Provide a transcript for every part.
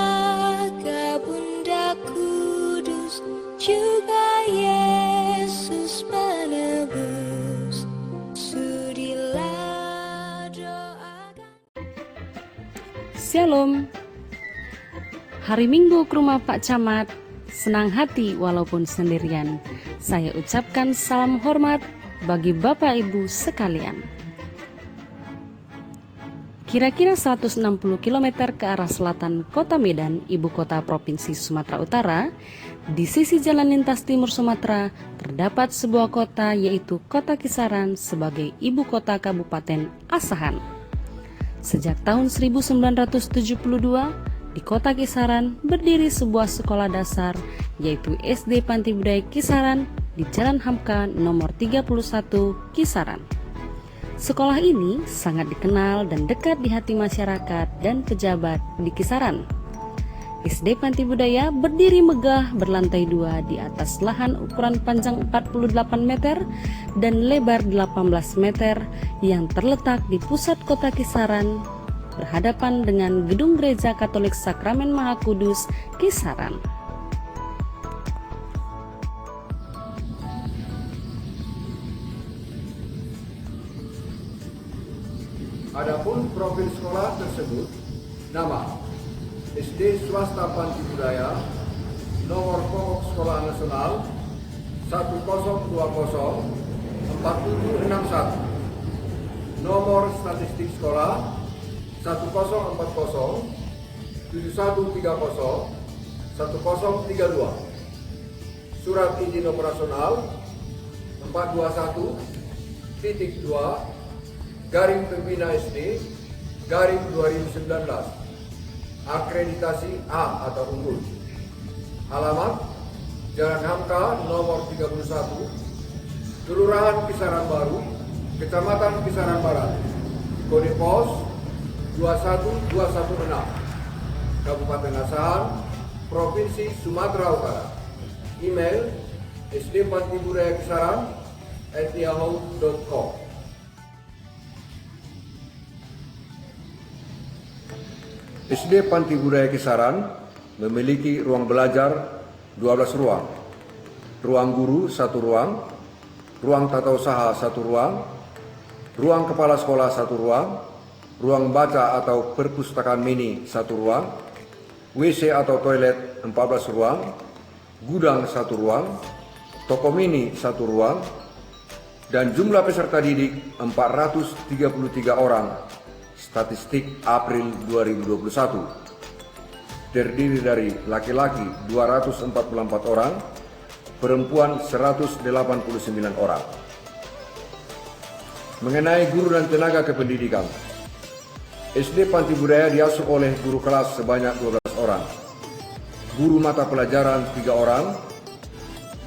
Raga Bunda Kudus, juga Yesus penebus, sudilah doakan. Shalom. Hari Minggu ke rumah Pak Camat, senang hati walaupun sendirian. Saya ucapkan salam hormat bagi Bapak Ibu sekalian. Kira-kira 160 km ke arah selatan Kota Medan, ibu kota Provinsi Sumatera Utara, di sisi jalan lintas timur Sumatera, terdapat sebuah kota yaitu Kota Kisaran sebagai ibu kota Kabupaten Asahan. Sejak tahun 1972, di Kota Kisaran berdiri sebuah sekolah dasar yaitu SD Panti Budaya Kisaran di Jalan Hamka nomor 31 Kisaran. Sekolah ini sangat dikenal dan dekat di hati masyarakat dan pejabat di Kisaran. SD Panti Budaya berdiri megah berlantai 2 di atas lahan ukuran panjang 48 meter dan lebar 18 meter yang terletak di pusat kota Kisaran, berhadapan dengan Gedung Gereja Katolik Sakramen Maha Kudus Kisaran. Adapun profil sekolah tersebut, nama SD Swasta Panti Budaya, nomor pokok sekolah nasional 10204761, nomor statistik sekolah 1032, surat izin operasional 421.2/Pembina SD/2019, akreditasi A atau unggul. Alamat Jalan Hamka nomor 31, Kelurahan Kisaran Baru, Kecamatan Kisaran Barat, kode pos 21216, Kabupaten Asahan, Provinsi Sumatera Utara. Email sdpantibudaya@yahoo.com. SD Panti Budaya Kisaran memiliki ruang belajar 12 ruang, ruang guru 1 ruang, ruang tata usaha 1 ruang, ruang kepala sekolah 1 ruang, ruang baca atau perpustakaan mini 1 ruang, WC atau toilet 14 ruang, gudang 1 ruang, toko mini 1 ruang, dan jumlah peserta didik 433 orang. Statistik April 2021 terdiri dari laki-laki 244 orang, perempuan 189 orang. Mengenai guru dan tenaga kependidikan, SD Panti Budaya diasuh oleh guru kelas sebanyak 12 orang, guru mata pelajaran 3 orang,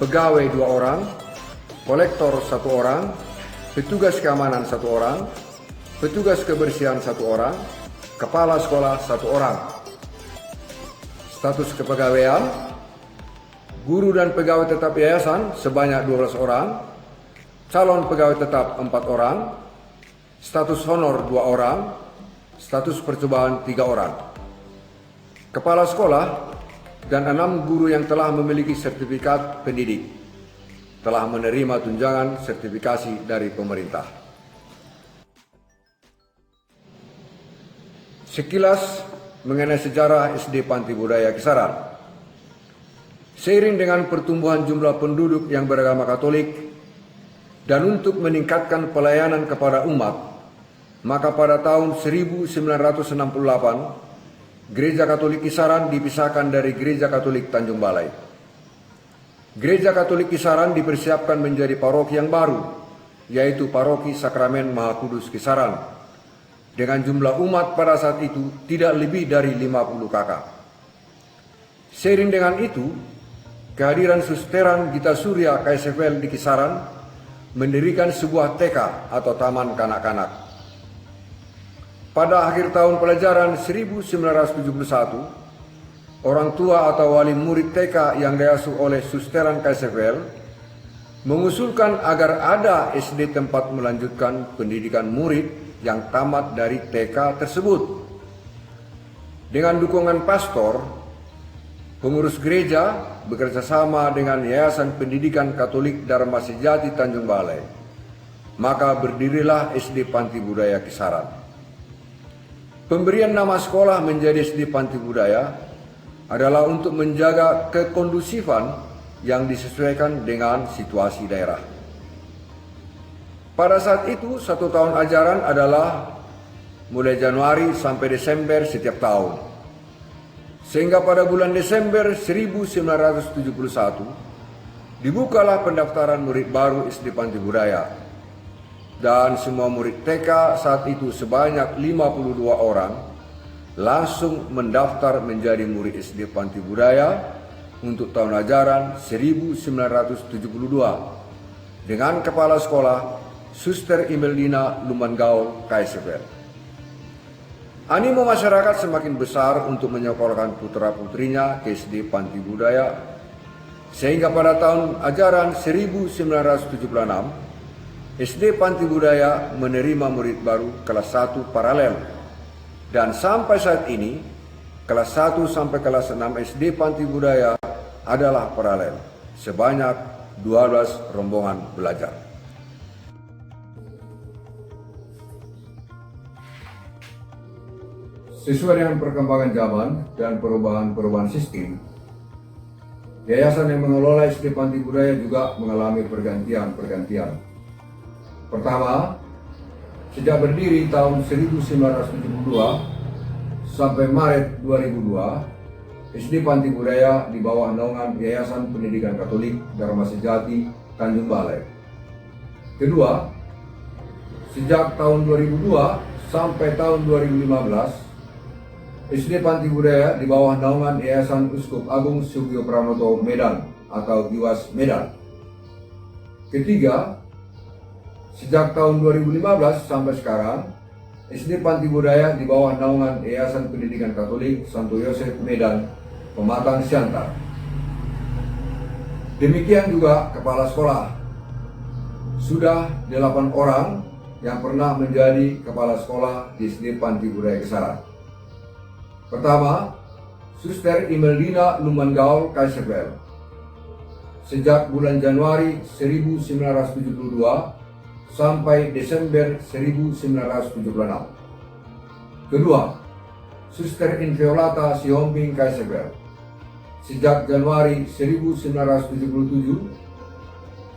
pegawai 2 orang, kolektor 1 orang, petugas keamanan 1 orang, petugas kebersihan 1 orang, kepala sekolah 1 orang. Status kepegawaian, guru dan pegawai tetap yayasan sebanyak 12 orang, calon pegawai tetap 4 orang, status honor 2 orang, status percobaan 3 orang. Kepala sekolah dan 6 guru yang telah memiliki sertifikat pendidik telah menerima tunjangan sertifikasi dari pemerintah. Sekilas mengenai sejarah SD Panti Budaya Kisaran. Seiring dengan pertumbuhan jumlah penduduk yang beragama Katolik dan untuk meningkatkan pelayanan kepada umat, maka pada tahun 1968 Gereja Katolik Kisaran dipisahkan dari Gereja Katolik Tanjung Balai. Gereja Katolik Kisaran dipersiapkan menjadi paroki yang baru, yaitu Paroki Sakramen Maha Kudus Kisaran, dengan jumlah umat pada saat itu tidak lebih dari 50 kakak. Seiring dengan itu, kehadiran Susteran Gita Surya KSFL di Kisaran mendirikan sebuah TK atau Taman Kanak-Kanak. Pada akhir tahun pelajaran 1971, orang tua atau wali murid TK yang diasuh oleh Susteran KSFL mengusulkan agar ada SD tempat melanjutkan pendidikan murid yang tamat dari TK tersebut. Dengan dukungan pastor, pengurus gereja bekerjasama dengan Yayasan Pendidikan Katolik Dharma Sejati Tanjung Balai, maka berdirilah SD Panti Budaya Kisaran. Pemberian nama sekolah menjadi SD Panti Budaya adalah untuk menjaga kekondusifan yang disesuaikan dengan situasi daerah. Pada saat itu, 1 tahun ajaran adalah mulai Januari sampai Desember setiap tahun. Sehingga pada bulan Desember 1971, dibukalah pendaftaran murid baru SD Panti Budaya. Dan semua murid TK saat itu sebanyak 52 orang langsung mendaftar menjadi murid SD Panti Budaya untuk tahun ajaran 1972 dengan kepala sekolah Suster Imeldina Lumanggaul KSFL. Animo masyarakat semakin besar untuk menyekolahkan putra-putrinya ke SD Panti Budaya, sehingga pada tahun ajaran 1976, SD Panti Budaya menerima murid baru kelas 1 paralel. Dan sampai saat ini, kelas 1 sampai kelas 6 SD Panti Budaya adalah paralel, sebanyak 12 rombongan belajar. Sesuai dengan perkembangan zaman dan perubahan sistem, yayasan yang mengelola SD Panti Budaya juga mengalami pergantian. Pertama, sejak berdiri tahun 1972 sampai Maret 2002, SD Panti Budaya di bawah naungan Yayasan Pendidikan Katolik Dharma Sejati Tanjung Balai. Kedua, sejak tahun 2002 sampai tahun 2015, SD Panti Budaya di bawah naungan Yayasan Uskup Agung Sugio Pranoto Medan atau Giwas Medan. Ketiga, sejak tahun 2015 sampai sekarang, SD Panti Budaya di bawah naungan Yayasan Pendidikan Katolik Santo Yosef Medan, Pematang Siantar. Demikian juga kepala sekolah. Sudah 8 orang yang pernah menjadi kepala sekolah di SD Panti Budaya Kisaran. Pertama, Suster Imeldina Lumanggaul KSFL. Sejak bulan Januari 1972 sampai Desember 1976. Kedua, Suster Inviolata Sihombing KSFL. Sejak Januari 1977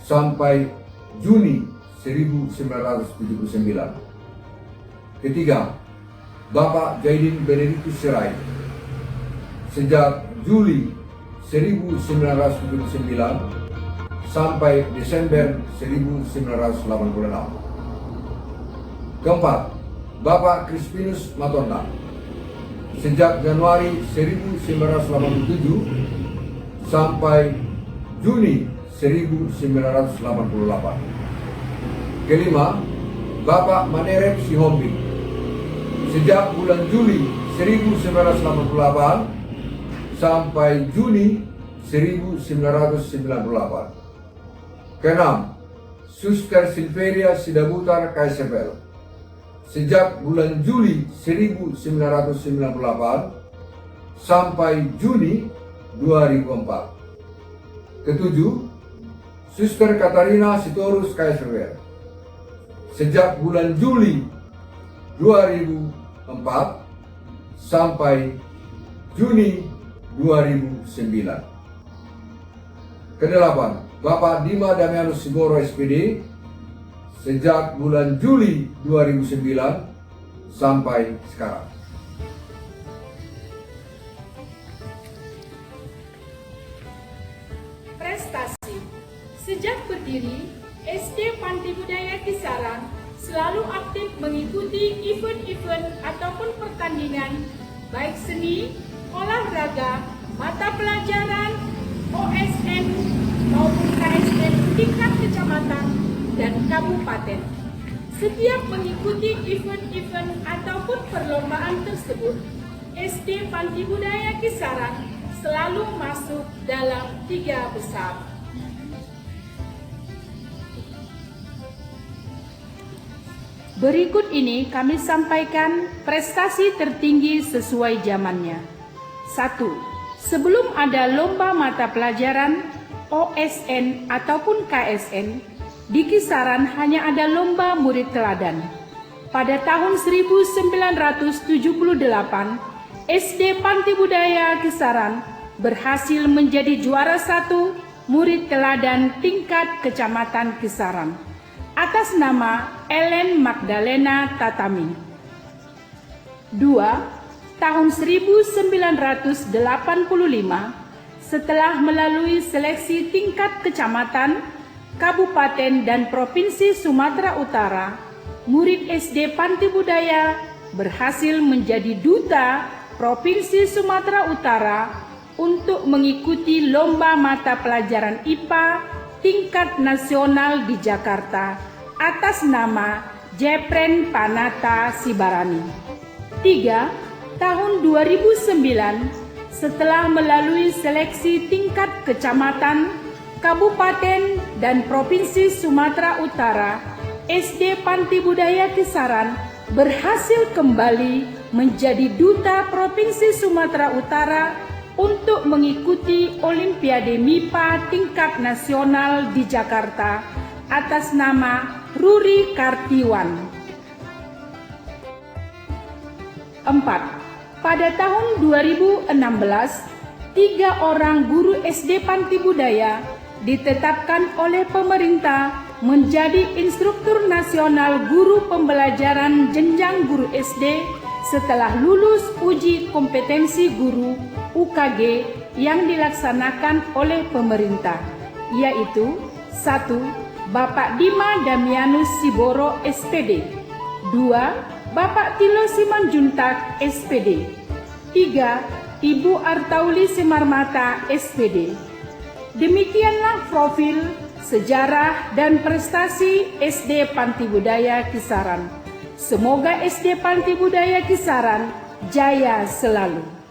sampai Juni 1979. Ketiga, Bapak Jaidin Benedictus Sirait. Sejak Juli 1979 sampai Desember 1986. Keempat, Bapak Crispinus Matonda. Sejak Januari 1987 sampai Juni 1988. Kelima, Bapak Manerep Sihombing. Sejak bulan Juli 1988 sampai Juni 1998. Keenam, Suster Silveria Sidabutar KSFL. Sejak bulan Juli 1998 sampai Juni 2004. Ketujuh, Suster Katarina Sitorus KSFL. Sejak bulan Juli 2004 sampai Juni 2009. Kedelapan, Bapak Dima Damianus Sigoro SPD. Sejak bulan Juli 2009 sampai sekarang. Prestasi. Sejak berdiri, SD Panti Budaya Kisaran selalu aktif mengikuti event-event ataupun pertandingan baik seni, olahraga, mata pelajaran, OSN maupun KSN tingkat kecamatan dan kabupaten. Setiap mengikuti event-event ataupun perlombaan tersebut, SD Panti Budaya Kisaran selalu masuk dalam 3 besar. Berikut ini kami sampaikan prestasi tertinggi sesuai zamannya. 1. Sebelum ada lomba mata pelajaran OSN ataupun KSN, di Kisaran hanya ada lomba murid teladan. Pada tahun 1978, SD Panti Budaya Kisaran berhasil menjadi juara 1 murid teladan tingkat Kecamatan Kisaran atas nama Ellen Magdalena Tatami. 2. Tahun 1985, setelah melalui seleksi tingkat kecamatan, kabupaten, dan provinsi Sumatera Utara, murid SD Panti Budaya berhasil menjadi duta Provinsi Sumatera Utara untuk mengikuti lomba mata pelajaran IPA tingkat nasional di Jakarta atas nama Jepren Panata Sibarani. 3. Tahun 2009, setelah melalui seleksi tingkat kecamatan, kabupaten, dan provinsi Sumatera Utara, SD Panti Budaya Kisaran berhasil kembali menjadi duta Provinsi Sumatera Utara untuk mengikuti Olimpiade MIPA tingkat nasional di Jakarta atas nama Ruri Kartiwan. 4. Pada tahun 2016, 3 orang guru SD Panti Budaya ditetapkan oleh pemerintah menjadi instruktur nasional guru pembelajaran jenjang guru SD setelah lulus uji kompetensi guru UKG yang dilaksanakan oleh pemerintah, yaitu 1. Bapak Dima Damianus Siboro SPD, 2. Bapak Tilo Simanjuntak SPD, 3. Ibu Artauli Simarmata SPD. Demikianlah profil, sejarah, dan prestasi SD Panti Budaya Kisaran. Semoga SD Panti Budaya Kisaran jaya selalu.